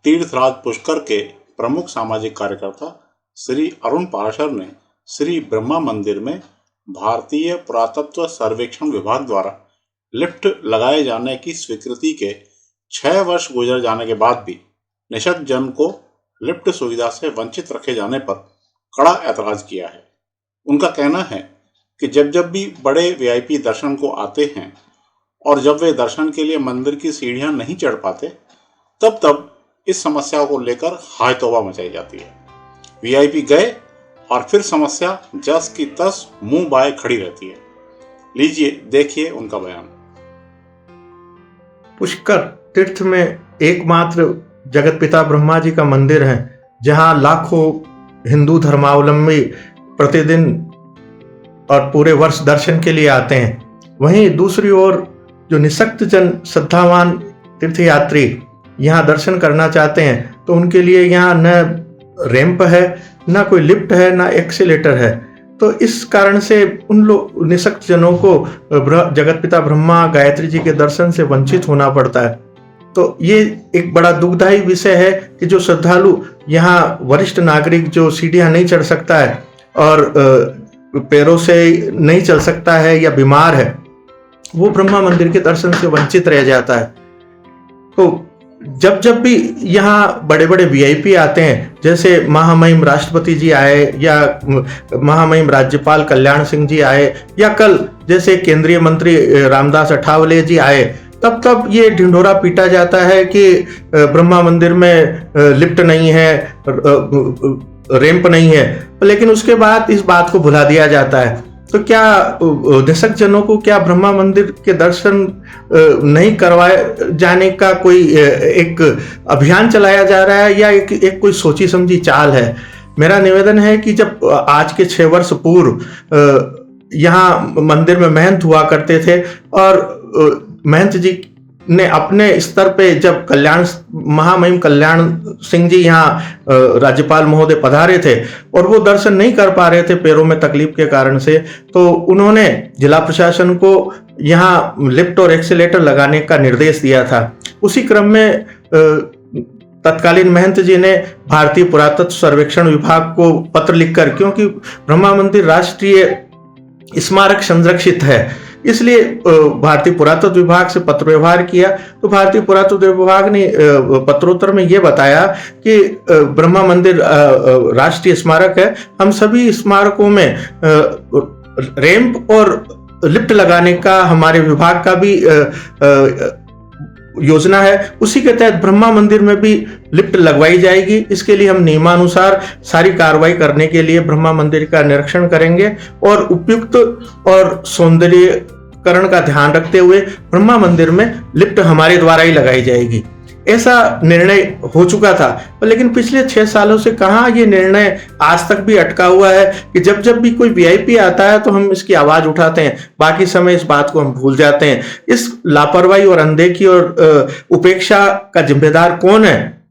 तीर्थराज पुष्कर के प्रमुख सामाजिक कार्यकर्ता श्री अरुण पाराशर ने श्री ब्रह्मा मंदिर में भारतीय पुरातत्व सर्वेक्षण विभाग द्वारा लिफ्ट लगाए जाने की स्वीकृति के 6 वर्ष गुजर जाने के बाद भी निषक्त जन को लिफ्ट सुविधा से वंचित रखे जाने पर कड़ा ऐतराज किया है। उनका कहना है कि जब भी बड़े वीआईपी दर्शन को आते हैं और जब वे दर्शन के लिए मंदिर की सीढ़ियां नहीं चढ़ पाते, तब इस समस्या को लेकर हाय तौबा मचाई जाती है। वीआईपी गए और फिर समस्या जस की तस मुंह बाए खड़ी रहती है। लीजिए देखिए उनका बयान। पुष्कर तीर्थ में एकमात्र जगत पिता ब्रह्मा जी का मंदिर है, जहां लाखों हिंदू धर्मावलंबी प्रतिदिन और पूरे वर्ष दर्शन के लिए आते हैं। वहीं दूसरी ओर जो निःशक्त जन श्रद्धावान तीर्थयात्री यहाँ दर्शन करना चाहते हैं, तो उनके लिए यहाँ न रैंप है, न कोई लिफ्ट है, न एक्सीलेटर है। तो इस कारण से उन लोग निःशक्त जनों को जगत पिता ब्रह्मा गायत्री जी के दर्शन से वंचित होना पड़ता है। तो ये एक बड़ा दुखदायी विषय है कि जो श्रद्धालु यहाँ वरिष्ठ नागरिक जो सीढ़ियाँ नहीं चढ़ सकता है और पैरों से नहीं चल सकता है या बीमार है, वो ब्रह्मा मंदिर के दर्शन से वंचित रह जाता है। तो जब भी यहाँ बड़े बड़े वीआईपी आते हैं, जैसे महामहिम राष्ट्रपति जी आए या महामहिम राज्यपाल कल्याण सिंह जी आए या कल जैसे केंद्रीय मंत्री रामदास अठावले जी आए, तब ये ढिंढोरा पीटा जाता है कि ब्रह्मा मंदिर में लिफ्ट नहीं है, रैंप नहीं है, लेकिन उसके बाद इस बात को भुला दिया जाता है। तो क्या निःशक्त जनों को क्या ब्रह्मा मंदिर के दर्शन नहीं करवाए जाने का कोई एक अभियान चलाया जा रहा है या एक कोई सोची समझी चाल है? मेरा निवेदन है कि जब आज के 6 वर्ष पूर्व यहाँ मंदिर में महंत हुआ करते थे और महंत जी ने अपने स्तर पे जब महामहिम कल्याण सिंह जी यहाँ राज्यपाल महोदय पधारे थे और वो दर्शन नहीं कर पा रहे थे पैरों में तकलीफ के कारण से, तो उन्होंने जिला प्रशासन को यहाँ लिफ्ट और एक्सीलेटर लगाने का निर्देश दिया था। उसी क्रम में तत्कालीन महंत जी ने भारतीय पुरातत्व सर्वेक्षण विभाग को पत्र लिखकर, क्योंकि ब्रह्मा मंदिर राष्ट्रीय स्मारक संरक्षित है, इसलिए भारतीय पुरातत्व विभाग से पत्र व्यवहार किया। तो भारतीय पुरातत्व विभाग ने पत्रोत्तर में ये बताया कि ब्रह्मा मंदिर राष्ट्रीय स्मारक है, हम सभी स्मारकों में रैंप और लिफ्ट लगाने का हमारे विभाग का भी योजना है। उसी के तहत ब्रह्मा मंदिर में भी लिफ्ट लगवाई जाएगी। इसके लिए हम नियमानुसार सारी कार्रवाई करने के लिए ब्रह्मा मंदिर का निरीक्षण करेंगे और उपयुक्त और सौंदर्यीकरण का ध्यान रखते हुए ब्रह्मा मंदिर में लिफ्ट हमारे द्वारा ही लगाई जाएगी। ऐसा निर्णय हो चुका था, लेकिन पिछले 6 सालों से कहाँ ये निर्णय आज तक भी अटका हुआ है कि जब भी कोई वीआईपी आता है तो हम इसकी आवाज उठाते हैं, बाकी समय इस बात को हम भूल जाते हैं। इस लापरवाही और अनदेखी और उपेक्षा का जिम्मेदार कौन है?